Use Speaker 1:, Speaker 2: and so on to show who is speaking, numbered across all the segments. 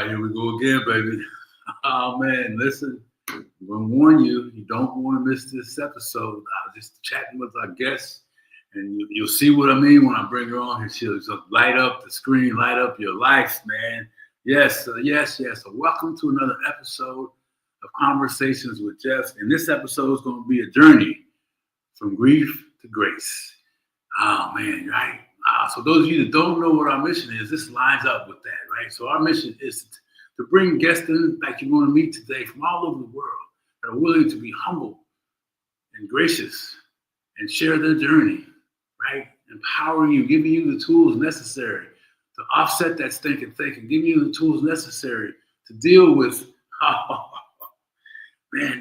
Speaker 1: right, here we go again, baby. Oh man, listen, I'm gonna warn you, you don't want to miss this episode. I was just chatting with our guest, and you'll see what I mean when I bring her on here. She'll light up the screen, light up your life, man. Yes, yes, yes. So welcome to another episode of Conversations with Geoff. And this episode is going to be a journey from grief to grace. Oh man, right? So those of you that don't know what our mission is, this lines up with that, right? So our mission is to bring guests in like you're going to meet today from all over the world that are willing to be humble and gracious and share their journey, right? Empowering you, giving you the tools necessary to offset that stinking thinking, giving you the tools necessary to deal with,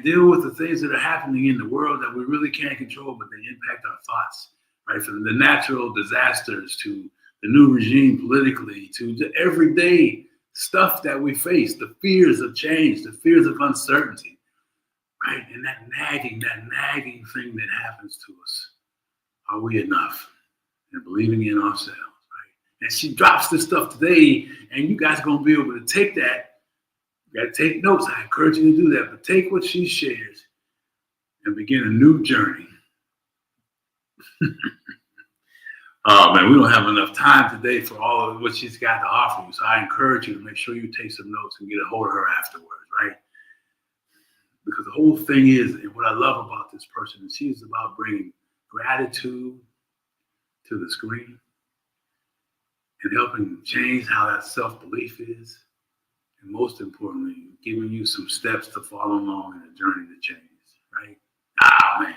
Speaker 1: deal with the things that are happening in the world that we really can't control, but they impact our thoughts. Right, from the natural disasters to the new regime politically to the everyday stuff that we face, the fears of change, the fears of uncertainty, right? And that nagging thing that happens to us. Are we enough? And believing in ourselves, right? And she drops this stuff today, and you guys are going to be able to take that. You got to take notes. I encourage you to do that, but take what she shares and begin a new journey. Oh man, we don't have enough time today for all of what she's got to offer you. So I encourage you to make sure you take some notes and get a hold of her afterwards, right? Because the whole thing is, and what I love about this person is she's about bringing gratitude to the screen and helping change how that self-belief is. And most importantly, giving you some steps to follow along in a journey to change, right? Man.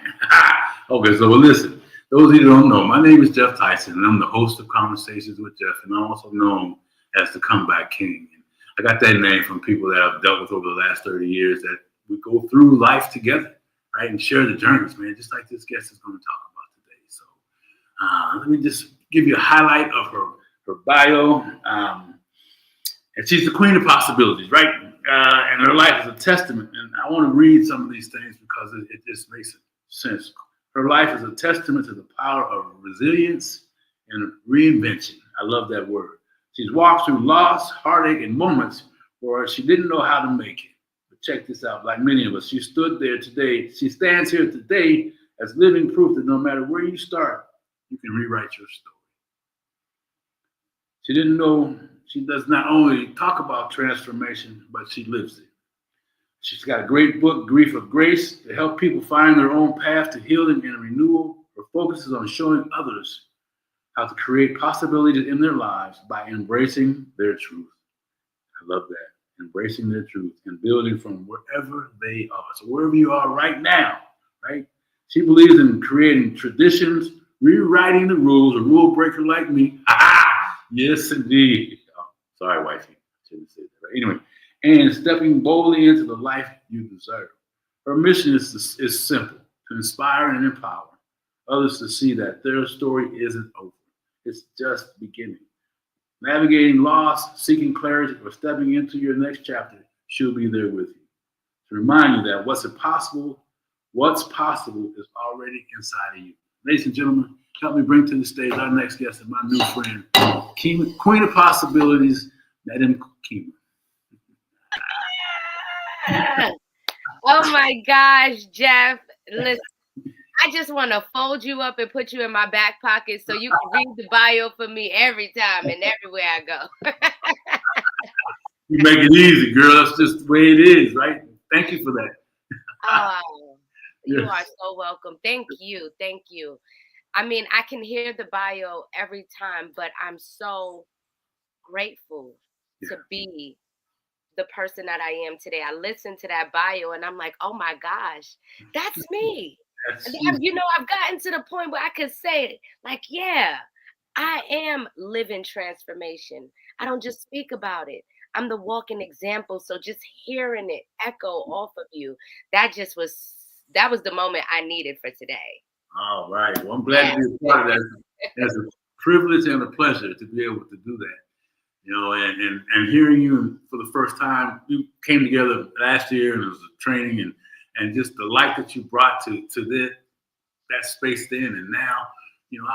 Speaker 1: Okay, so listen. Those of you who don't know, my name is Geoff Tyson, and I'm the host of Conversations with Geoff, and I'm also known as the Comeback King. And I got that name from people that I've dealt with over the last 30 years that we go through life together, right, and share the journeys, man, just like this guest is going to talk about today. So let me just give you a highlight of her bio. And she's the queen of possibilities, right? And her life is a testament. And I want to read some of these things because it just makes sense. Her life is a testament to the power of resilience and reinvention. I love that word. She's walked through loss, heartache, and moments where she didn't know how to make it. But check this out. Like many of us, she stood there today. She stands here today as living proof that no matter where you start, you can rewrite your story. She didn't know. She does not only talk about transformation, but she lives it. She's got a great book, Grief of Grace, to help people find their own path to healing and renewal. Her focus is on showing others how to create possibilities in their lives by embracing their truth. I love that, embracing their truth and building from wherever they are. So wherever you are right now, right? She believes in creating traditions, rewriting the rules, a rule breaker like me. Yes, indeed. Oh, sorry, wifey. I shouldn't say that. Anyway. And stepping boldly into the life you deserve. Her mission is simple, to inspire and empower others to see that their story isn't over. It's just beginning. Navigating loss, seeking clarity, or stepping into your next chapter, she'll be there with you. To remind you that what's possible is already inside of you. Ladies and gentlemen, help me bring to the stage our next guest and my new friend, Keema, Queen of Possibilities, Madam Keema.
Speaker 2: Oh my gosh, Geoff. Listen, I just want to fold you up and put you in my back pocket so you can read the bio for me every time and everywhere I go.
Speaker 1: You make it easy, girl. That's just the way it is, right? Thank you for that.
Speaker 2: Oh,
Speaker 1: Yes.
Speaker 2: you are so welcome. Thank you. Thank you. I mean, I can hear the bio every time, but I'm so grateful to be the person that I am today. I listened to that bio and I'm like, oh my gosh, that's me. I've gotten to the point where I could say, like, yeah, I am living transformation. I don't just speak about it. I'm the walking example. So just hearing it echo off of you, that was the moment I needed for today.
Speaker 1: All right. Well, I'm glad to be a part of that. It's a privilege and a pleasure to be able to do that. You know, and hearing you for the first time, you came together last year and it was a training and just the light that you brought to that space then and now, you know,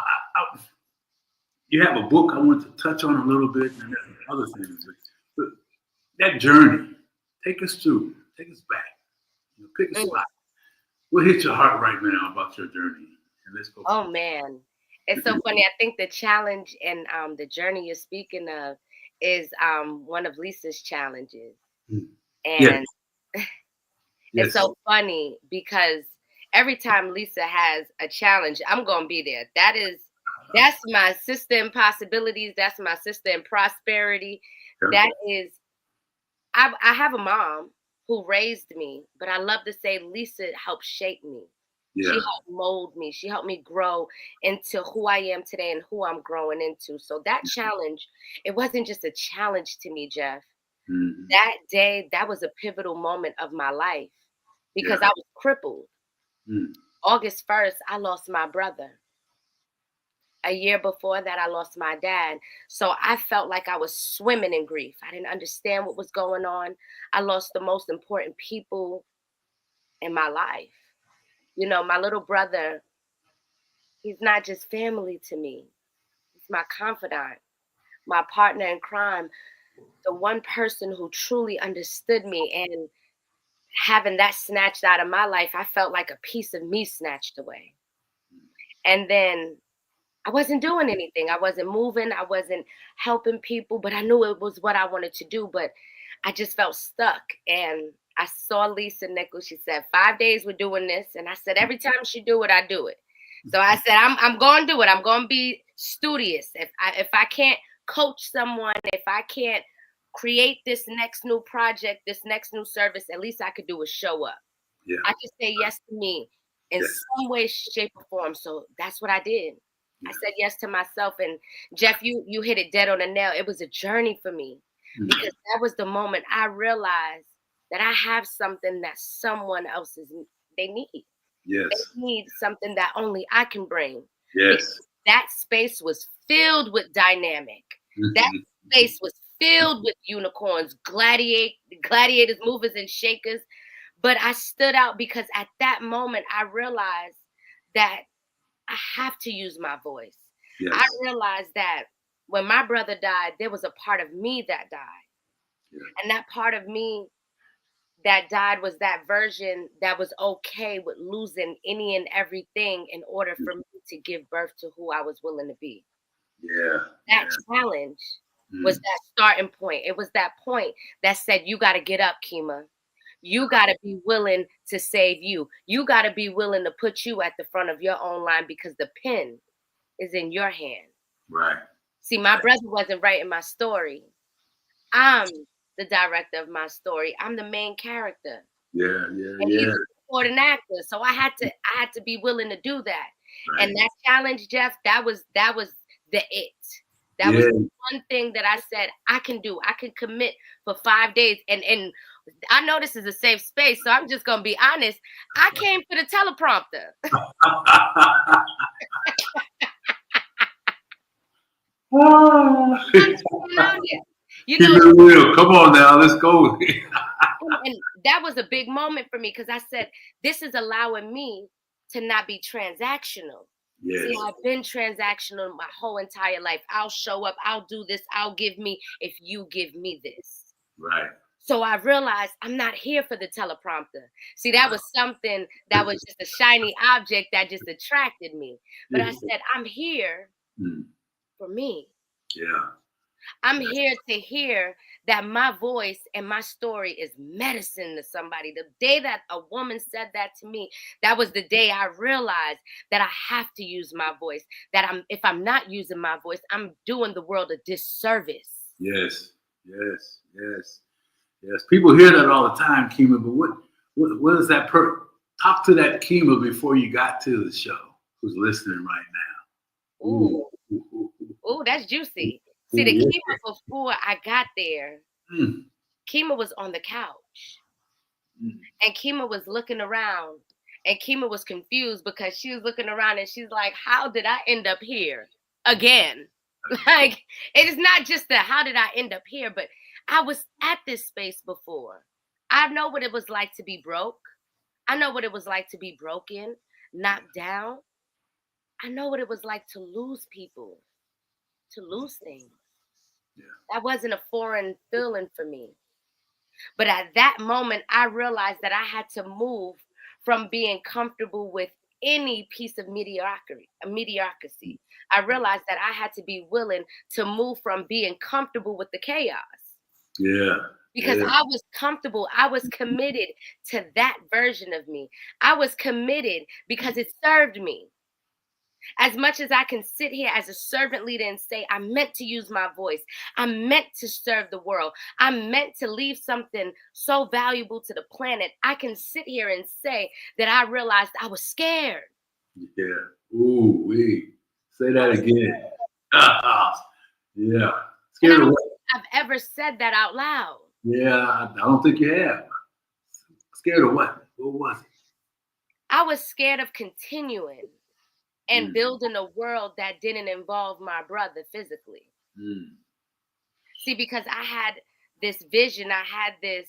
Speaker 1: you have a book I want to touch on a little bit and other things. But that journey. Take us through. Take us back. Pick a spot. What hits your heart right now about your journey? And let's go.
Speaker 2: Oh man, it's so funny. I think the challenge and the journey you're speaking of is one of Lisa's challenges,
Speaker 1: Yes.
Speaker 2: and it's
Speaker 1: Yes.
Speaker 2: so funny because every time Lisa has a challenge, I'm gonna be there. That's my sister in possibilities. That's my sister in prosperity. That is, I have a mom who raised me, but I love to say Lisa helped shape me.
Speaker 1: Yeah.
Speaker 2: She helped mold me. She helped me grow into who I am today and who I'm growing into. So that challenge, it wasn't just a challenge to me, Geoff.
Speaker 1: Mm-hmm.
Speaker 2: That day, that was a pivotal moment of my life because I was crippled. August 1st, I lost my brother. A year before that, I lost my dad. So I felt like I was swimming in grief. I didn't understand what was going on. I lost the most important people in my life. My little brother, he's not just family to me. He's my confidant, my partner in crime, the one person who truly understood me. And having that snatched out of my life, I felt like a piece of me snatched away. And then I wasn't doing anything. I wasn't moving. I wasn't helping people, but I knew it was what I wanted to do. But I just felt stuck. And I saw Lisa Nichols. She said, 5 days we're doing this. And I said, every time she do it, I do it. So I said, I'm going to do it. I'm going to be studious. If I can't coach someone, if I can't create this next new project, this next new service, at least I could do is show up.
Speaker 1: Yeah.
Speaker 2: I could say yes to me in some way, shape, or form. So that's what I did. I said yes to myself. And Geoff, you hit it dead on the nail. It was a journey for me because that was the moment I realized that I have something that someone else they need.
Speaker 1: Yes.
Speaker 2: They need something that only I can bring.
Speaker 1: Yes.
Speaker 2: Because that space was filled with dynamic. That space was filled with unicorns, gladiators, movers, and shakers. But I stood out because at that moment, I realized that I have to use my voice.
Speaker 1: Yes.
Speaker 2: I realized that when my brother died, there was a part of me that died.
Speaker 1: Yeah.
Speaker 2: And that part of me that died was that version that was okay with losing any and everything in order for me to give birth to who I was willing to be.
Speaker 1: Yeah.
Speaker 2: That challenge was that starting point. It was that point that said, you got to get up, Keema. You got to be willing to save you. You got to be willing to put you at the front of your own line because the pen is in your hand.
Speaker 1: Right.
Speaker 2: See, my brother wasn't writing my story. I'm the director of my story. I'm the main character.
Speaker 1: Yeah.
Speaker 2: And he's a supporting actor. So I had to be willing to do that. Right. And that challenge, Geoff, that was the it. That was the one thing that I said I can do. I can commit for 5 days. And I know this is a safe space, so I'm just gonna be honest. I came for the teleprompter.
Speaker 1: Keep it real. Come on now, let's go.
Speaker 2: And that was a big moment for me because I said, this is allowing me to not be transactional. Yes. See, I've been transactional my whole entire life. I'll show up, I'll do this, I'll give me if you give me this.
Speaker 1: Right.
Speaker 2: So I realized I'm not here for the teleprompter. See, that was something that was just a shiny object that just attracted me. But I said, I'm here for me.
Speaker 1: Yeah.
Speaker 2: I'm here to hear that my voice and my story is medicine to somebody. The day that a woman said that to me, that was the day I realized that I have to use my voice. That if I'm not using my voice, I'm doing the world a disservice.
Speaker 1: Yes. People hear that all the time, Keema, but what is that talk to that Keema before you got to the show who's listening right now.
Speaker 2: Ooh, that's juicy. See, the Keema before I got there, Keema was on the couch. And Keema was looking around. And Keema was confused because she was looking around and she's like, how did I end up here again? Like, it is not just that, how did I end up here? But I was at this space before. I know what it was like to be broke. I know what it was like to be broken, knocked down. I know what it was like to lose people, to lose things. Yeah. That wasn't a foreign feeling for me. But at that moment, I realized that I had to move from being comfortable with any piece of mediocrity. I realized that I had to be willing to move from being comfortable with the chaos
Speaker 1: Yeah.
Speaker 2: because
Speaker 1: Yeah.
Speaker 2: I was comfortable. I was committed to that version of me. I was committed because it served me. As much as I can sit here as a servant leader and say, I meant to use my voice, I meant to serve the world, I meant to leave something so valuable to the planet, I can sit here and say that I realized I was scared.
Speaker 1: Yeah. Ooh, wee. Say that again. Yeah.
Speaker 2: And I
Speaker 1: Scared of
Speaker 2: don't
Speaker 1: what?
Speaker 2: think I've ever said that out loud.
Speaker 1: Yeah, I don't think you have. Scared of what? What was it?
Speaker 2: I was scared of continuing and
Speaker 1: Mm,
Speaker 2: building a world that didn't involve my brother physically.
Speaker 1: mm,
Speaker 2: See, because I had this vision, I had this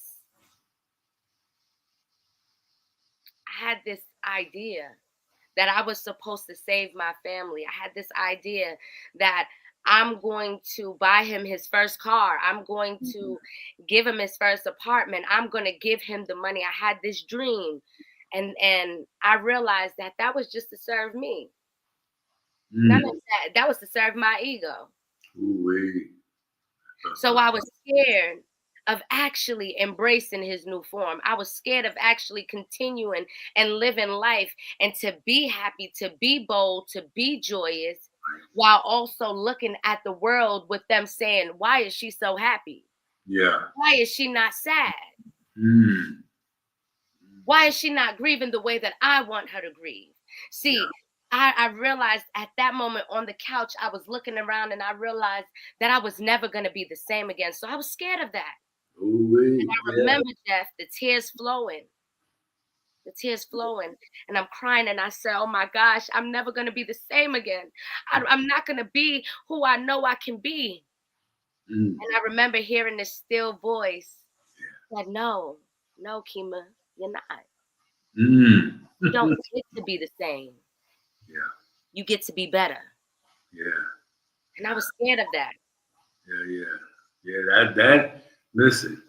Speaker 2: idea that I was supposed to save my family. I had this idea that I'm going to buy him his first car. I'm going to give him his first apartment. I'm going to give him the money. I had this dream. And I realized that that was just to serve me. None
Speaker 1: mm.
Speaker 2: of that. That was to serve my ego.
Speaker 1: Ooh, wee.
Speaker 2: So I was scared of actually embracing his new form. I was scared of actually continuing and living life and to be happy, to be bold, to be joyous, while also looking at the world with them saying, why is she so happy?
Speaker 1: Yeah.
Speaker 2: Why is she not sad?
Speaker 1: Mm.
Speaker 2: Why is she not grieving the way that I want her to grieve?
Speaker 1: Yeah.
Speaker 2: See, I realized at that moment on the couch, I was looking around and I realized that I was never going to be the same again. So I was scared of that.
Speaker 1: Ooh, wee.
Speaker 2: I
Speaker 1: Yeah.
Speaker 2: remember, Geoff, the tears flowing, and I'm crying. And I said, oh my gosh, I'm never going to be the same again. I'm not going to be who I know I can be.
Speaker 1: Mm.
Speaker 2: And I remember hearing this still voice that, no, Keema, you're not.
Speaker 1: Mm.
Speaker 2: You don't get to be the same.
Speaker 1: Yeah.
Speaker 2: You get to be better.
Speaker 1: Yeah.
Speaker 2: And I was scared of that.
Speaker 1: Yeah. Yeah. Yeah. Listen,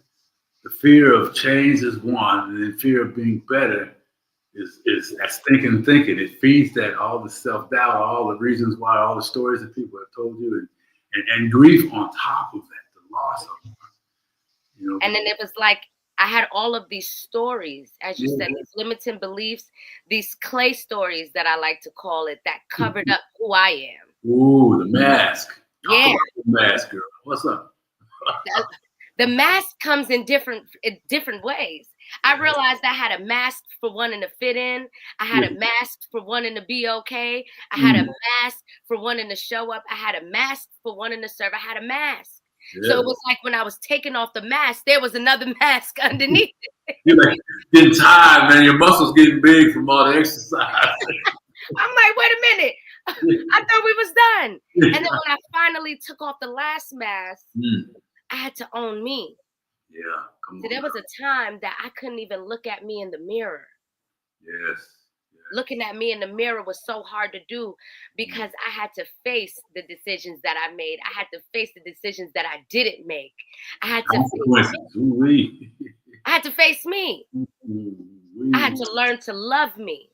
Speaker 1: the fear of change is one, and then fear of being better is that's thinking. It feeds that all the self doubt, all the reasons why, all the stories that people have told you, and grief on top of that, the loss of, you know.
Speaker 2: And then it was like I had all of these stories, as you said,
Speaker 1: Yeah.
Speaker 2: these limiting beliefs, these clay stories that I like to call it, that covered up who I am.
Speaker 1: Ooh, the mask. Talk
Speaker 2: Yeah.
Speaker 1: about the mask, girl. What's up?
Speaker 2: The mask comes in different ways. I realized I had a mask for wanting to fit in. I had
Speaker 1: Yeah.
Speaker 2: a mask for wanting to be okay. I had a
Speaker 1: Mm.
Speaker 2: mask for wanting to show up. I had a mask for wanting to serve. I had a mask. So
Speaker 1: Yeah.
Speaker 2: it was like when I was taking off the mask, there was another mask underneath.
Speaker 1: You're like getting tired, man. Your muscles getting big from all the exercise.
Speaker 2: I'm like, wait a minute. I thought we was done. And then when I finally took off the last mask,
Speaker 1: Mm.
Speaker 2: I had to own me.
Speaker 1: Yeah, come
Speaker 2: So
Speaker 1: on
Speaker 2: there was
Speaker 1: now.
Speaker 2: a time that I couldn't even look at me in the mirror.
Speaker 1: Yes.
Speaker 2: Looking at me in the mirror was so hard to do because I had to face the decisions that I made. I had to face the decisions that I didn't make. I had to
Speaker 1: Consequences. Ooh-wee.
Speaker 2: I had to face me. I had
Speaker 1: Ooh-wee.
Speaker 2: to learn to love me.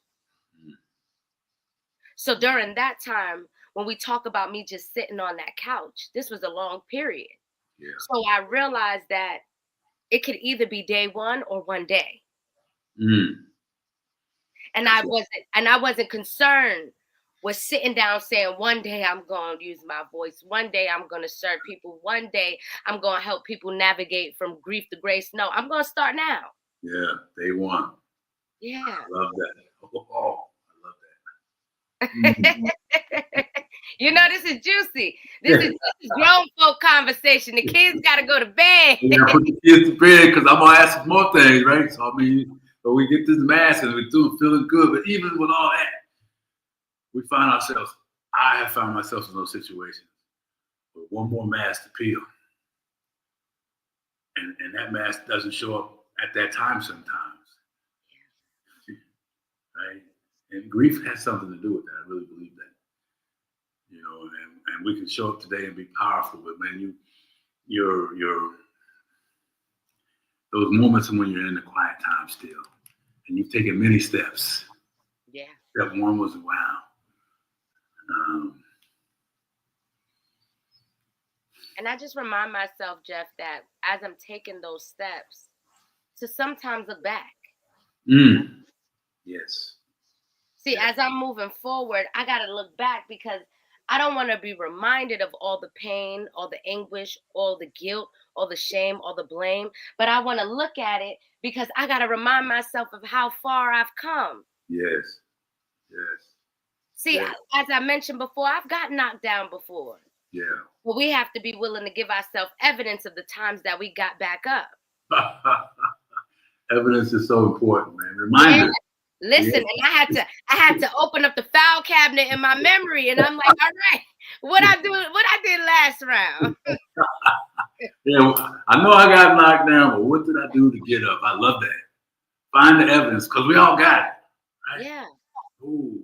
Speaker 2: So during that time, when we talk about me just sitting on that couch, this was a long period.
Speaker 1: Yeah.
Speaker 2: So I realized that it could either be day one or one day.
Speaker 1: Mm.
Speaker 2: And
Speaker 1: That's
Speaker 2: I wasn't concerned with sitting down saying one day I'm going to use my voice, one day I'm going to serve people, one day I'm going to help people navigate from grief to grace. No, I'm going to start now.
Speaker 1: Yeah, day one.
Speaker 2: Yeah.
Speaker 1: I love that. Oh, I love that.
Speaker 2: You know, this is juicy. This is grown folk conversation. The kids got to go to bed.
Speaker 1: We gotta put the kids to bed because I'm gonna ask some more things, right? So I mean, but we get this mask and we're doing feeling good. But even with all that, we find ourselves. I have found myself in those situations with one more mask to peel, and that mask doesn't show up at that time sometimes, right? And grief has something to do with that. I really believe that, you know. And we can show up today and be powerful, but man, you're those moments when you're in the quiet time still, and you've taken many steps.
Speaker 2: Yeah.
Speaker 1: Step one was wow.
Speaker 2: And I just remind myself, Geoff, that as I'm taking those steps, to sometimes look back.
Speaker 1: Yes.
Speaker 2: See, as I'm moving forward, I got to look back because I don't want to be reminded of all the pain, all the anguish, all the guilt, all the shame, all the blame. But I want to look at it because I got to remind myself of how far I've come.
Speaker 1: Yes. Yes.
Speaker 2: See,
Speaker 1: yes.
Speaker 2: as I mentioned before, I've got knocked down before.
Speaker 1: Yeah.
Speaker 2: But we have to be willing to give ourselves evidence of the times that we got back up.
Speaker 1: Evidence is so important, man. Reminder.
Speaker 2: Yeah. Listen, and I had to open up the file cabinet in my memory, and I'm like, all right, what I did last round.
Speaker 1: Yeah, I know I got knocked down, but what did I do to get up? I love that. Find the evidence, because we all got it. Right?
Speaker 2: Yeah.
Speaker 1: Ooh,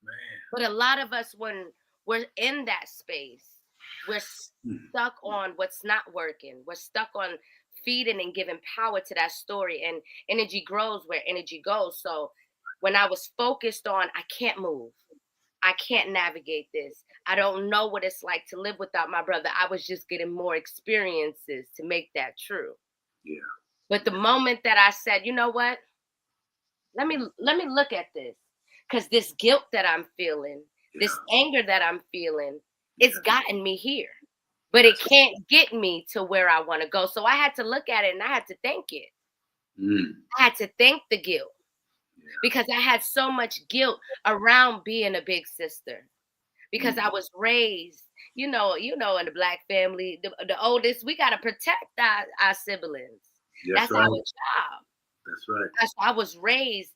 Speaker 1: man.
Speaker 2: But a lot of us, when we're in that space, we're stuck on what's not working. We're stuck on feeding and giving power to that story, and energy grows where energy goes. So when I was focused on, I can't move, I can't navigate this, I don't know what it's like to live without my brother, I was just getting more experiences to make that true.
Speaker 1: Yeah.
Speaker 2: But the moment that I said, you know what, let me look at this, because this guilt that I'm feeling, this anger that I'm feeling, it's gotten me here. But it can't get me to where I want to go. So I had to look at it and I had to thank it. I had to thank the guilt, because I had so much guilt around being a big sister, because I was raised, you know, in the Black family, the oldest, we got to protect our siblings. That's our job.
Speaker 1: That's right.
Speaker 2: That's why I was raised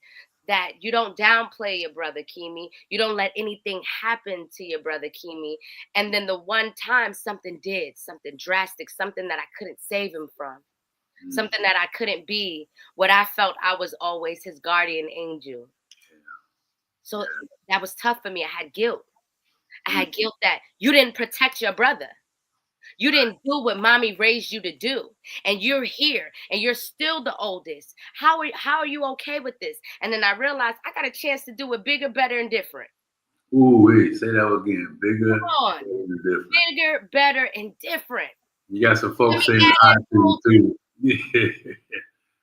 Speaker 2: that you don't downplay your brother, Keemy. You don't let anything happen to your brother, Keemy. And then the one time something drastic, something that I couldn't save him from, something that I couldn't be, what I felt I was always his guardian angel. So that was tough for me. I had guilt. I had guilt that you didn't protect your brother. You didn't do what mommy raised you to do. And you're here and you're still the oldest. How are you okay with this? And then I realized I got a chance to do it bigger, better, and different.
Speaker 1: Ooh, wait, say that again. Bigger,
Speaker 2: better, and different. Bigger, better, and different.
Speaker 1: You got some folks saying hi to you too.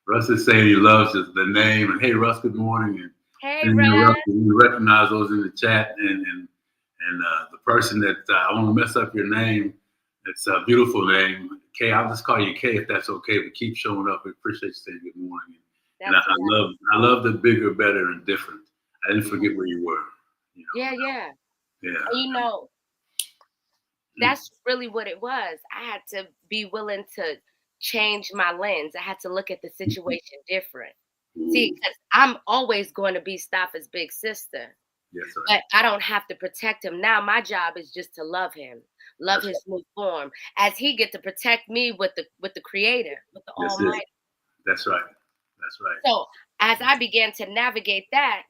Speaker 1: Russ is saying he loves the name. And hey, Russ, good morning. And
Speaker 2: hey, Russ.
Speaker 1: You recognize those in the chat. And the person that I want to mess up your name. It's a beautiful name. Kay, I'll just call you Kay if that's okay, but keep showing up. We appreciate you saying good morning. And I love the bigger, better, and different. I didn't forget where you were. You know?
Speaker 2: Yeah. And you know, that's really what it was. I had to be willing to change my lens. I had to look at the situation different. See, because I'm always going to be Staffa's big sister.
Speaker 1: Yes, sir.
Speaker 2: But I don't have to protect him. Now my job is just to love him, love his new form, as he get to protect me with the Creator, with the Almighty.
Speaker 1: That's right.
Speaker 2: So as I began to navigate that,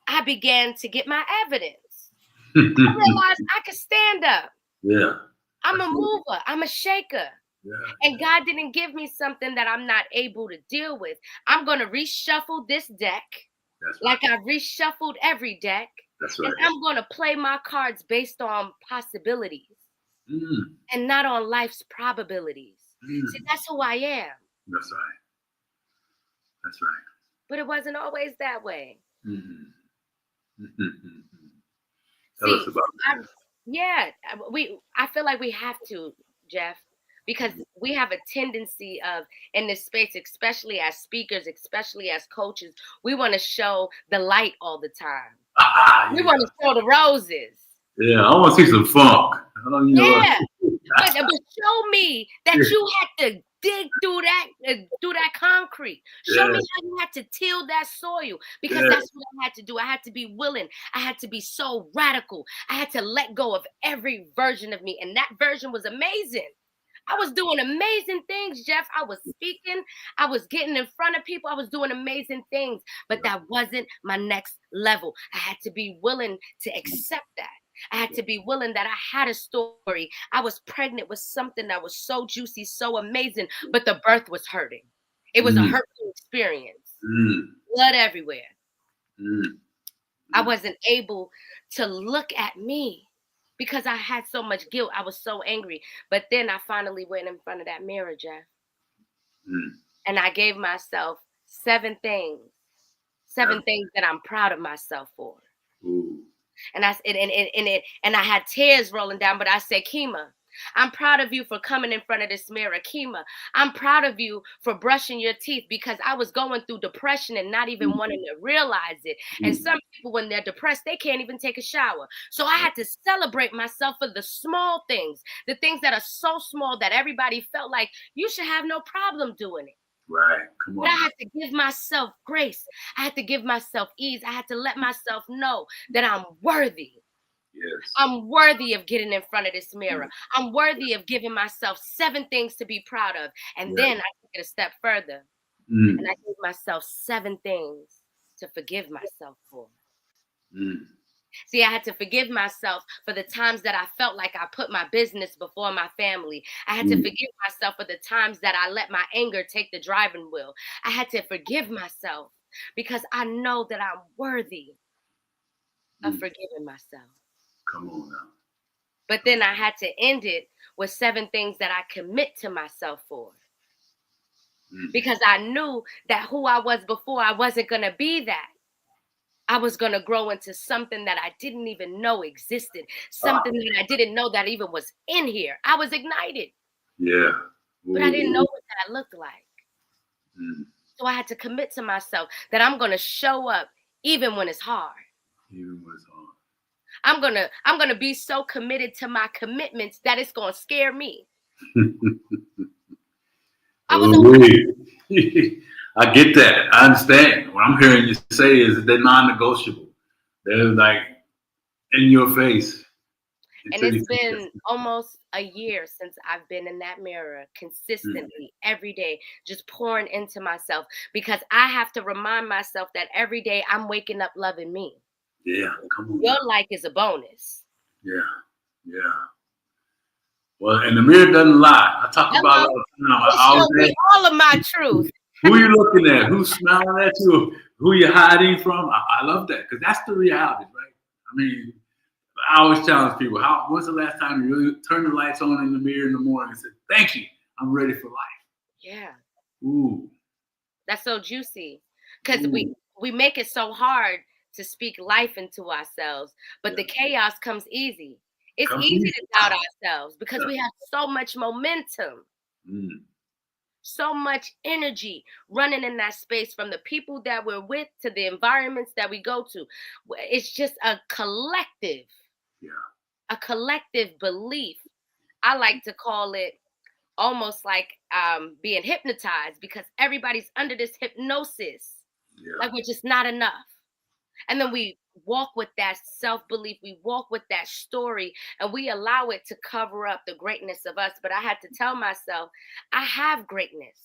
Speaker 2: I began to get my evidence. I realized I could stand up.
Speaker 1: Yeah.
Speaker 2: I'm a mover. I'm a shaker.
Speaker 1: Yeah.
Speaker 2: And God didn't give me something that I'm not able to deal with. I'm going to reshuffle this deck like I've reshuffled every deck.
Speaker 1: That's right.
Speaker 2: And I'm going to play my cards based on possibilities and not on life's probabilities. See, that's who I am.
Speaker 1: That's right.
Speaker 2: But it wasn't always that way.
Speaker 1: Tell us about that.
Speaker 2: I feel like we have to, Geoff, because we have a tendency of, in this space, especially as speakers, especially as coaches, we want to show the light all the time. We want to show the roses.
Speaker 1: Yeah, I want to see some funk.
Speaker 2: But show me that you had to dig through that concrete. Show me how you had to till that soil, because that's what I had to do. I had to be willing. I had to be so radical. I had to let go of every version of me, and that version was amazing. I was doing amazing things, Geoff. I was speaking. I was getting in front of people. I was doing amazing things, but that wasn't my next level. I had to be willing to accept that. I had to be willing that I had a story. I was pregnant with something that was so juicy, so amazing, but the birth was hurting. It was a
Speaker 1: Mm,
Speaker 2: hurtful experience.
Speaker 1: mm,
Speaker 2: Blood everywhere.
Speaker 1: mm,
Speaker 2: I
Speaker 1: mm,
Speaker 2: wasn't able to look at me because I had so much guilt. I was so angry. But then I finally went in front of that mirror, Jeff,
Speaker 1: mm.
Speaker 2: and I gave myself seven things,
Speaker 1: Yeah.
Speaker 2: seven things that I'm proud of myself for.
Speaker 1: Ooh.
Speaker 2: And I had tears rolling down, but I said, Keema, I'm proud of you for coming in front of this mirror. Keema, I'm proud of you for brushing your teeth, because I was going through depression and not even
Speaker 1: Mm,
Speaker 2: wanting to realize it. And
Speaker 1: mm.
Speaker 2: some people, when they're depressed, they can't even take a shower. So I had to celebrate myself for the small things, the things that are so small that everybody felt like you should have no problem doing it.
Speaker 1: Right. Come
Speaker 2: But I
Speaker 1: on now.
Speaker 2: had to give myself grace. I had to give myself ease. I had to let myself know that I'm worthy.
Speaker 1: Yes.
Speaker 2: I'm worthy of getting in front of this
Speaker 1: Mm,
Speaker 2: mirror. I'm worthy of giving myself seven things to be proud of. And
Speaker 1: yes.
Speaker 2: then I took it a step further and
Speaker 1: Mm,
Speaker 2: I gave myself seven things to forgive myself for.
Speaker 1: mm,
Speaker 2: See, I had to forgive myself for the times that I felt like I put my business before my family. I had to
Speaker 1: mm,
Speaker 2: forgive myself for the times that I let my anger take the driving wheel. I had to forgive myself because I know that I'm worthy of
Speaker 1: mm.
Speaker 2: forgiving myself.
Speaker 1: Come on now.
Speaker 2: But then I had to end it with seven things that I commit to myself for.
Speaker 1: Mm.
Speaker 2: Because I knew that who I was before, I wasn't going to be that. I was going to grow into something that I didn't even know existed,
Speaker 1: Ah,
Speaker 2: something that I didn't know that even was in here. I was ignited,
Speaker 1: yeah.
Speaker 2: but I didn't know
Speaker 1: Ooh.
Speaker 2: what that looked like.
Speaker 1: Mm.
Speaker 2: So I had to commit to myself that I'm going to show up even when it's hard.
Speaker 1: Even was on.
Speaker 2: I'm going to be so committed to my commitments that it's going to scare me. I was
Speaker 1: Oh, I get that. I understand. What I'm hearing you say is that they're non-negotiable. They're like in your face
Speaker 2: And
Speaker 1: until
Speaker 2: it's
Speaker 1: you take
Speaker 2: been
Speaker 1: that.
Speaker 2: almost a year since I've been in that mirror
Speaker 1: Mm.
Speaker 2: consistently every day, just pouring into myself, because I have to remind myself that every day I'm waking up loving me.
Speaker 1: Yeah, come on
Speaker 2: Your
Speaker 1: now.
Speaker 2: like is a bonus.
Speaker 1: Yeah, yeah. Well, and the mirror doesn't lie. I talk about it
Speaker 2: Hello.
Speaker 1: all the time.
Speaker 2: It
Speaker 1: I always
Speaker 2: showed me
Speaker 1: ask,
Speaker 2: all of my truth.
Speaker 1: who you looking at? Who's smiling at you? Who you hiding from? I love that because that's the reality, right? I mean, I always challenge people. When's the last time you really turned the lights on in the mirror in the morning and said, "Thank you, I'm ready for life."
Speaker 2: Yeah,
Speaker 1: Ooh,
Speaker 2: that's so juicy. Because we
Speaker 1: ooh,
Speaker 2: we make it so hard to speak life into ourselves, but
Speaker 1: yeah.
Speaker 2: the chaos comes easy. It's
Speaker 1: Come
Speaker 2: easy
Speaker 1: easy.
Speaker 2: to doubt ourselves because
Speaker 1: Yeah.
Speaker 2: we have so much momentum.
Speaker 1: Mm,
Speaker 2: So much energy running in that space, from the people that we're with to the environments that we go to. It's just
Speaker 1: yeah.
Speaker 2: a collective belief. I like to call it almost like being hypnotized, because everybody's under this hypnosis,
Speaker 1: Yeah.
Speaker 2: like we're just not enough. And then we walk with that self belief, we walk with that story, and we allow it to cover up the greatness of us. But I had to tell myself, I have greatness.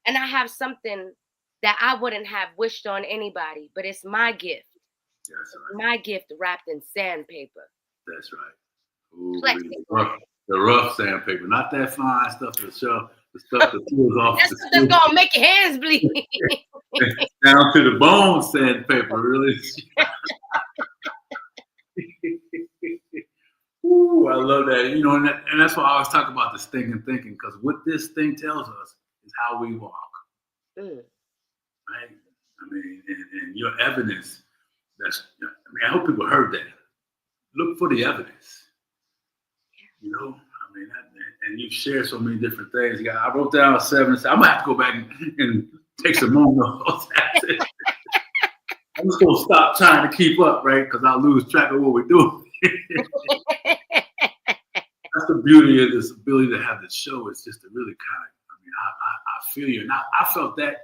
Speaker 2: And I have something that I wouldn't have wished on anybody, but it's my gift.
Speaker 1: That's right.
Speaker 2: My gift wrapped in sandpaper,
Speaker 1: That's right. Ooh,
Speaker 2: plexiglass.
Speaker 1: the rough sandpaper, not that fine stuff that show the stuff that peels off
Speaker 2: That's
Speaker 1: the
Speaker 2: that's
Speaker 1: skin.
Speaker 2: gonna make your hands bleed.
Speaker 1: Down to the bone sandpaper, really. Ooh, I love that. You know, and that's why I always talk about this thing and thinking, because what this thing tells us is how we walk,
Speaker 2: Mm,
Speaker 1: right? I mean, and your evidence. I mean, I hope people heard that. Look for the evidence. You know, I mean, and you've shared so many different things. Yeah, I wrote down seven. So I'm gonna have to go back and take some more notes. I'm just gonna stop trying to keep up, right? Because I'll lose track of what we're doing. That's the beauty of this ability to have this show. It's just to really kind of, I mean, I feel you. And I felt that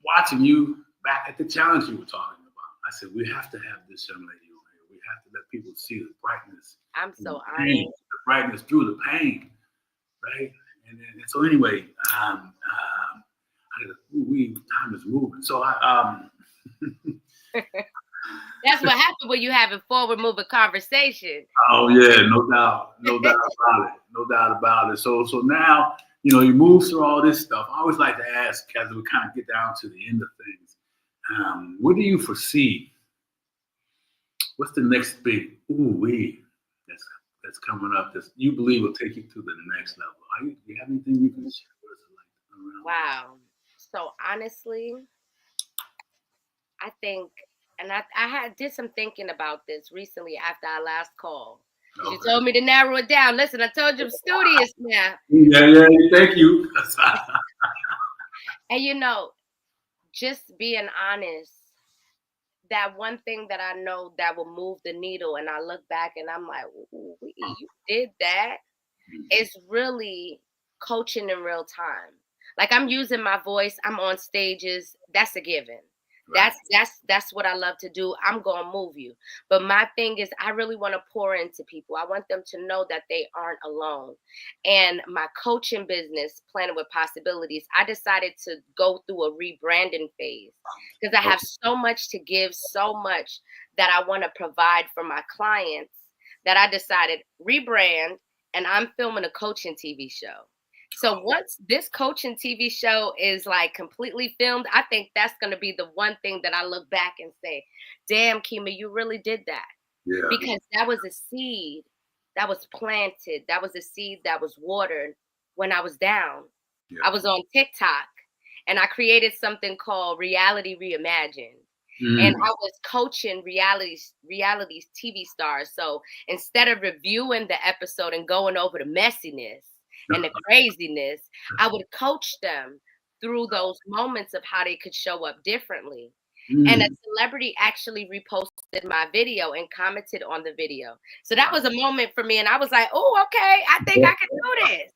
Speaker 1: watching you back at the challenge you were talking about. I said, we have to have this young lady on here. We have to let people see the brightness,
Speaker 2: I'm
Speaker 1: in the
Speaker 2: so
Speaker 1: pain,
Speaker 2: honored.
Speaker 1: the brightness through the pain, right? And so anyway, time is moving. So
Speaker 2: That's what happened when you have a forward moving conversation.
Speaker 1: Oh yeah, no doubt, no doubt about it. So now you move through all this stuff. I always like to ask, as we kind of get down to the end of things, what do you foresee? What's the next big that's coming up that you believe will take you to the next level? Do you have anything you can share with us around?
Speaker 2: Wow. So honestly, I think, and I did some thinking about this recently after our last call. Okay. You told me to narrow it down. Listen, I told you I'm studious now.
Speaker 1: Yeah, thank you.
Speaker 2: And just being honest, that one thing that I know that will move the needle, and I look back and I'm like, ooh, you did that. It's really coaching in real time. Like, I'm using my voice, I'm on stages, that's a given. Right. That's what I love to do. I'm gonna move you. But my thing is, I really want to pour into people. I want them to know that they aren't alone. And my coaching business, Planning with Possibilities, I decided to go through a rebranding phase because I have so much to give, so much that I want to provide for my clients, that I decided rebrand, and I'm filming a coaching TV show. So once this coaching TV show is like completely filmed, I think that's going to be the one thing that I look back and say, damn, Keema, you really did that. Yeah. Because that was a seed that was planted. That was a seed that was watered when I was down. Yeah. I was on TikTok and I created something called Reality Reimagined. And I was coaching reality TV stars. So instead of reviewing the episode and going over the messiness and the craziness, I would coach them through those moments of how they could show up differently. And a celebrity actually reposted my video and commented on the video. So that was a moment for me. And I was like, oh, okay, I think I can do this.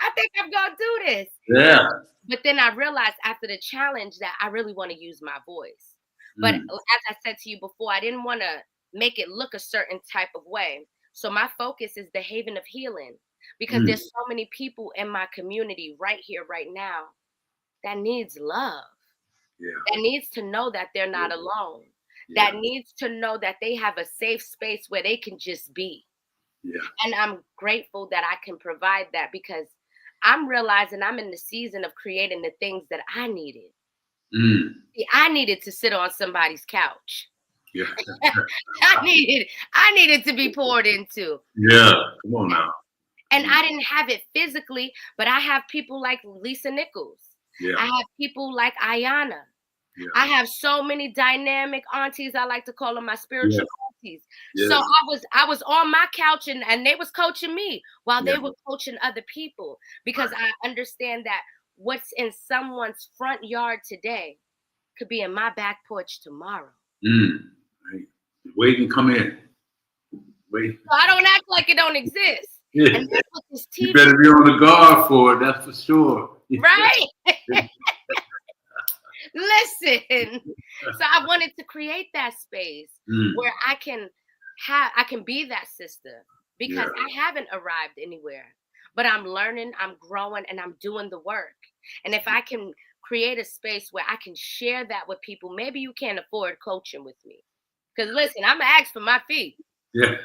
Speaker 2: I think I'm going to do this.
Speaker 1: Yeah.
Speaker 2: But then I realized after the challenge that I really want to use my voice. But as I said to you before, I didn't want to make it look a certain type of way. So my focus is the haven of healing, because there's so many people in my community right here, right now, that needs love. Yeah. That needs to know that they're not alone. Yeah. That needs to know that they have a safe space where they can just be. Yeah. And I'm grateful that I can provide that, because I'm realizing I'm in the season of creating the things that I needed. See, I needed to sit on somebody's couch. Yeah. I needed to be poured into.
Speaker 1: Yeah, come on now.
Speaker 2: And I didn't have it physically, but I have people like Lisa Nichols. Yeah. I have people like Ayana. Yeah. I have so many dynamic aunties. I like to call them my spiritual aunties. Yeah. So I was on my couch and they was coaching me while they were coaching other people, because I understand that what's in someone's front yard today could be in my back porch tomorrow.
Speaker 1: Right. Wait and come in. Wait.
Speaker 2: So I don't act like it don't exist.
Speaker 1: Yeah.
Speaker 2: And that's what this TV.
Speaker 1: You better be on the guard for it, that's for sure.
Speaker 2: Right? Listen. So I wanted to create that space where I can be that sister, because I haven't arrived anywhere. But I'm learning, I'm growing, and I'm doing the work. And if I can create a space where I can share that with people, maybe you can't afford coaching with me. Because listen, I'm going to ask for my fee. Yeah.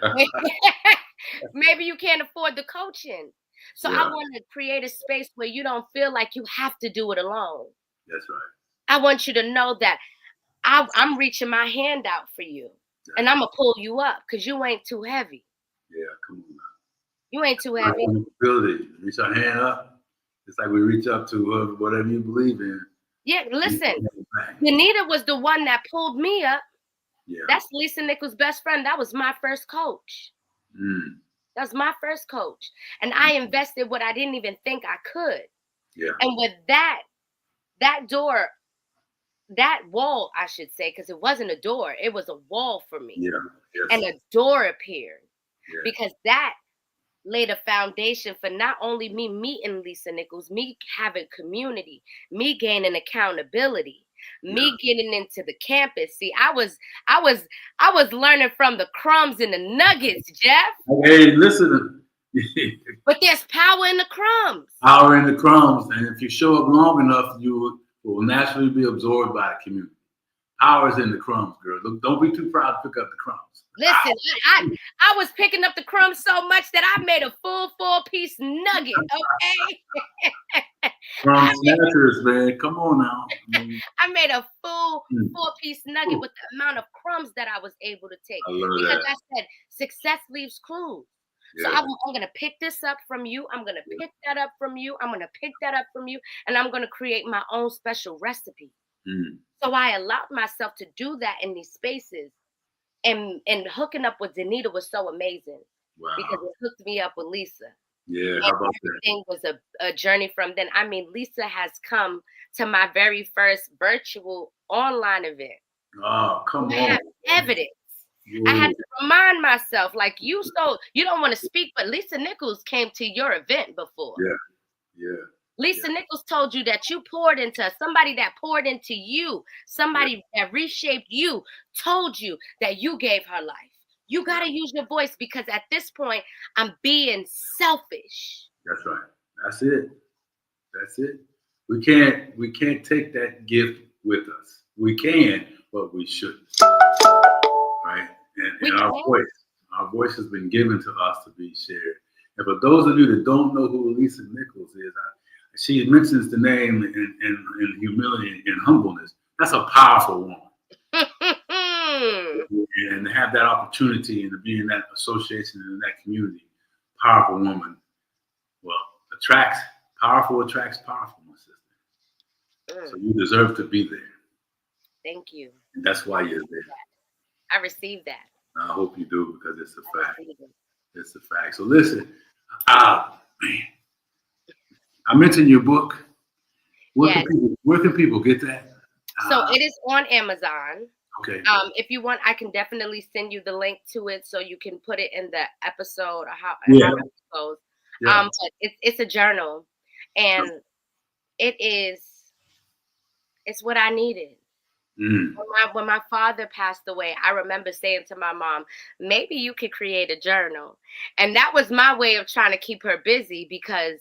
Speaker 2: Maybe you can't afford the coaching. So I want to create a space where you don't feel like you have to do it alone.
Speaker 1: That's right.
Speaker 2: I want you to know that I'm reaching my hand out for you. Yeah. And I'm going to pull you up, because you ain't too heavy.
Speaker 1: Yeah, come on now.
Speaker 2: You ain't too heavy.
Speaker 1: Reach our hand up. It's like we reach up to whatever you believe in.
Speaker 2: Yeah, listen. Anita was the one that pulled me up. Yeah. That's Lisa Nichols' best friend. That was my first coach. That was my first coach. And I invested what I didn't even think I could. Yeah. And with that door, that wall, I should say, because it wasn't a door, it was a wall for me. Yeah. Yes. And a door appeared. Yeah. Because that laid a foundation for not only me meeting Lisa Nichols, me having community, me gaining accountability, me getting into the campus. See, I was learning from the crumbs and the nuggets, Geoff.
Speaker 1: Hey, listen.
Speaker 2: But there's power in the crumbs.
Speaker 1: Power in the crumbs, and if you show up long enough, you will naturally be absorbed by the community. Power's in the crumbs, girl. Look, don't be too proud to pick up the crumbs.
Speaker 2: Listen, I was picking up the crumbs so much that I made a full 4-piece nugget. Okay.
Speaker 1: Crumb snatchers, man. Come on now.
Speaker 2: I made a full 4-piece nugget with the amount of crumbs that I was able to take.
Speaker 1: I love
Speaker 2: Because
Speaker 1: that.
Speaker 2: I said success leaves clues.
Speaker 1: Yeah.
Speaker 2: So I'm going to pick this up from you. I'm going to pick that up from you. I'm going to pick that up from you. And I'm going to create my own special recipe. So I allowed myself to do that in these spaces. And hooking up with Danita was so amazing.
Speaker 1: Wow.
Speaker 2: Because it hooked me up with Lisa.
Speaker 1: Yeah,
Speaker 2: and
Speaker 1: how about
Speaker 2: everything was a journey from then. I mean, Lisa has come to my very first virtual online event.
Speaker 1: Oh, come on.
Speaker 2: I have evidence. I had to remind myself, like, you don't want to speak, but Lisa Nichols came to your event before.
Speaker 1: Yeah.
Speaker 2: Lisa Nichols told you that you poured into somebody that poured into you, somebody that reshaped you, told you that you gave her life. You got to use your voice, because at this point, I'm being selfish.
Speaker 1: That's right. That's it. That's it. We can't take that gift with us. We can, but we shouldn't. Right? And our voice has been given to us to be shared. And for those of you that don't know who Lisa Nichols is, she mentions the name in humility and humbleness. That's a powerful woman. And to have that opportunity and to be in that association and in that community, powerful woman. Well, powerful attracts powerful, my sister. So you deserve to be there.
Speaker 2: Thank you.
Speaker 1: And that's why you're there.
Speaker 2: I received that.
Speaker 1: I hope you do, because it's a fact. It's a fact. So listen, man, I mentioned your book. Where can people get that?
Speaker 2: So it is on Amazon.
Speaker 1: Okay.
Speaker 2: If you want, I can definitely send you the link to it so you can put it in the episode or however it goes. But it's a journal, and it's what I needed. When my father passed away, I remember saying to my mom, maybe you could create a journal. And that was my way of trying to keep her busy, because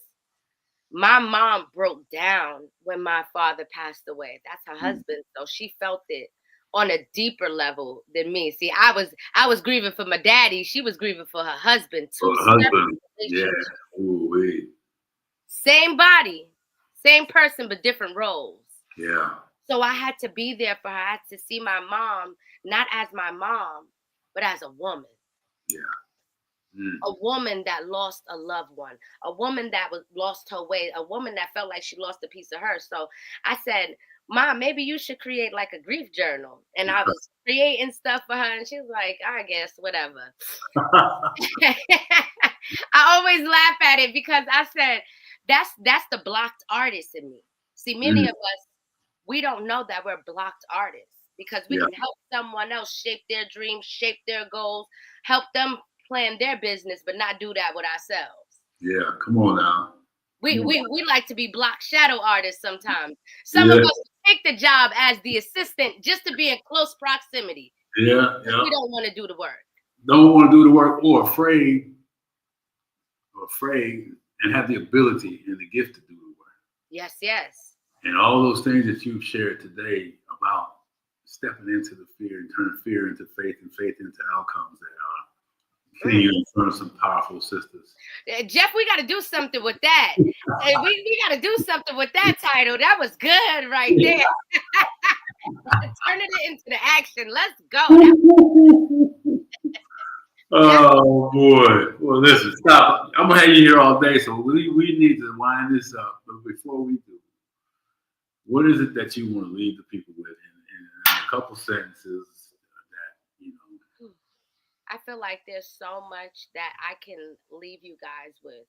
Speaker 2: my mom broke down when my father passed away. That's her husband. So she felt it on a deeper level than me. See, I was grieving for my daddy. She was grieving for her husband too.
Speaker 1: Yeah. Ooh,
Speaker 2: same body, same person, but different roles.
Speaker 1: Yeah.
Speaker 2: So I had to be there for her. I had to see my mom, not as my mom, but as a woman.
Speaker 1: Yeah.
Speaker 2: A woman that lost a loved one, a woman that lost her way, a woman that felt like she lost a piece of her. So I said, Mom, maybe you should create like a grief journal. And I was creating stuff for her, and she was like, I guess, whatever. I always laugh at it, because I said, that's the blocked artist in me. See, many of us, we don't know that we're blocked artists, because we can help someone else shape their dreams, shape their goals, help them plan their business, but not do that with ourselves.
Speaker 1: Yeah, come on now.
Speaker 2: We like to be block shadow artists sometimes. Some of us take the job as the assistant just to be in close proximity.
Speaker 1: Yeah.
Speaker 2: We don't want to do the work.
Speaker 1: Don't want to do the work, or afraid and have the ability and the gift to do the work. Yes. And all those things that you've shared today about stepping into the fear and turning fear into faith and faith into outcomes that are putting you in front of some powerful sisters.
Speaker 2: Geoff, we got to do something with that. we got to do something with that title. That was good right there. Turning it into the action. Let's go.
Speaker 1: Oh boy. Well, listen, stop. I'm gonna have you here all day, so we need to wind this up. But before we do, what is it that you want to leave the people with in a couple sentences that you know?
Speaker 2: I feel like there's so much that I can leave you guys with.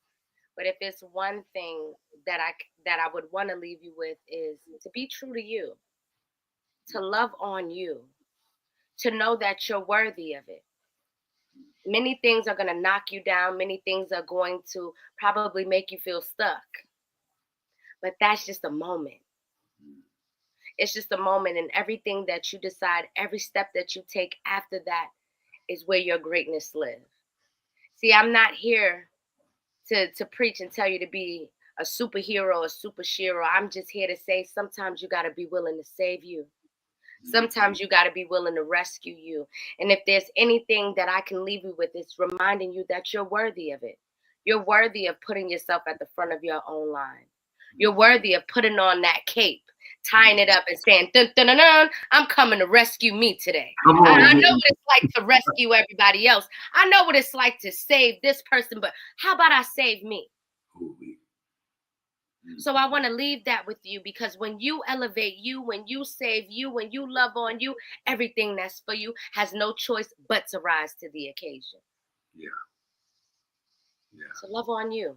Speaker 2: But if it's one thing that I would want to leave you with, is to be true to you, to love on you, to know that you're worthy of it. Many things are going to knock you down. Many things are going to probably make you feel stuck. But that's just a moment. It's just a moment, and everything that you decide, every step that you take after that is where your greatness lives. See, I'm not here to preach and tell you to be a superhero or super shero. I'm just here to say sometimes you got to be willing to save you. Sometimes you got to be willing to rescue you. And if there's anything that I can leave you with, it's reminding you that you're worthy of it. You're worthy of putting yourself at the front of your own line. You're worthy of putting on that cape, tying it up and saying, dun, dun, dun, dun, I'm coming to rescue me today.
Speaker 1: Come
Speaker 2: I
Speaker 1: on.
Speaker 2: know what it's like to rescue everybody else. I know what it's like to save this person, but how about I save me? So I want to leave that with you, because when you elevate you, when you save you, when you love on you, everything that's for you has no choice but to rise to the occasion.
Speaker 1: Yeah.
Speaker 2: So love on you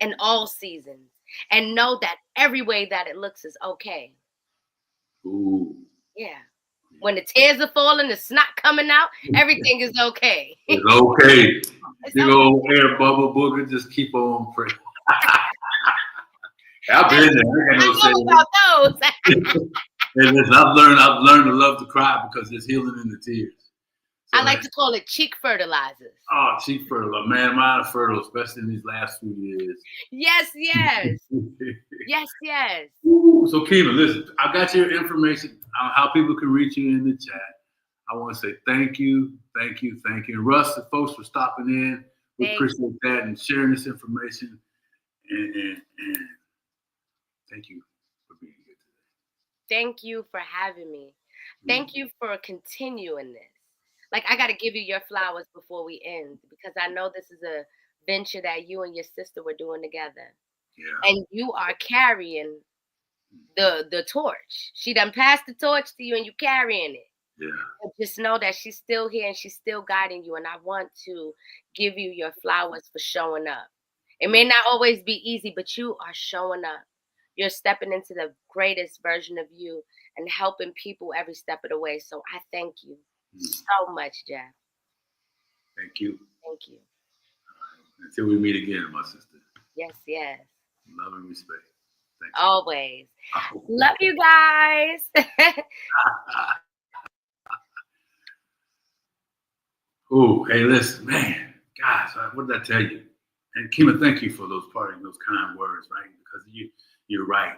Speaker 2: in all seasons, and know that every way that it looks is okay.
Speaker 1: Ooh.
Speaker 2: Yeah. When the tears are falling, the snot coming out, everything is okay.
Speaker 1: It's okay.
Speaker 2: It's
Speaker 1: Big
Speaker 2: okay.
Speaker 1: old air bubble booger, just keep on praying. I've been there. I
Speaker 2: know about those.
Speaker 1: Hey, listen, I've learned to love to cry because there's healing in the tears. So,
Speaker 2: I like to call it cheek fertilizers.
Speaker 1: Oh, cheek fertile. Man, mine are fertile, especially in these last few years.
Speaker 2: Yes. Yes, yes.
Speaker 1: Ooh, so, Keema, listen, I got your information on how people can reach you in the chat. I want to say thank you. And Russ, the folks for stopping in. We appreciate that and sharing this information. And thank you for being here today.
Speaker 2: Thank you for having me. Thank you for continuing this. Like, I got to give you your flowers before we end, because I know this is a venture that you and your sister were doing together.
Speaker 1: Yeah.
Speaker 2: And you are carrying the torch. She done passed the torch to you and you carrying it.
Speaker 1: Yeah.
Speaker 2: And just know that she's still here and she's still guiding you. And I want to give you your flowers for showing up. It may not always be easy, but you are showing up. You're stepping into the greatest version of you and helping people every step of the way. So I thank you so much, Geoff.
Speaker 1: Thank you.
Speaker 2: Thank you.
Speaker 1: Until we meet again, my sister.
Speaker 2: Yes.
Speaker 1: Love and respect. Thank you.
Speaker 2: Always. Love you guys.
Speaker 1: Oh, hey, listen, man. Guys, what did I tell you? And Keema, thank you for those kind words, right? Because you're right.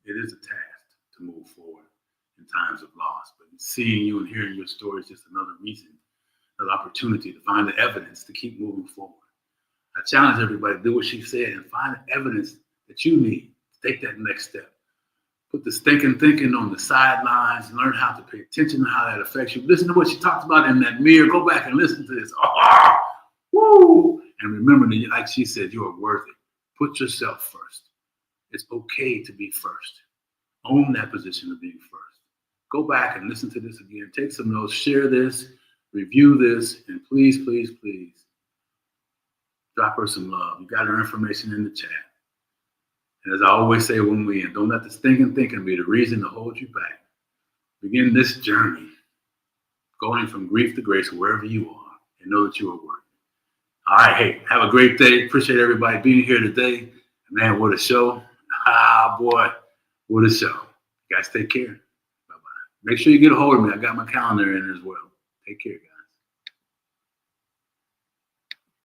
Speaker 1: It is a task to move forward in times of loss. But seeing you and hearing your story is just another reason, another opportunity to find the evidence to keep moving forward. I challenge everybody to do what she said and find the evidence that you need to take that next step. Put the stinking thinking on the sidelines, learn how to pay attention to how that affects you. Listen to what she talked about in that mirror. Go back and listen to this. Oh, woo! And remember, that, like she said, you are worthy. Put yourself first. It's okay to be first. Own that position of being first. Go back and listen to this again. Take some notes, share this, review this, and please, please, please drop her some love. You got her information in the chat. And as I always say when we end, don't let the stinking thinking be the reason to hold you back. Begin this journey, going from grief to grace, wherever you are, and know that you are worthy. All right, hey, have a great day. Appreciate everybody being here today. Man, what a show. Boy, what a show. You guys take care. Bye-bye. Make sure you get a hold of me. I got my calendar in as well. Take care, guys.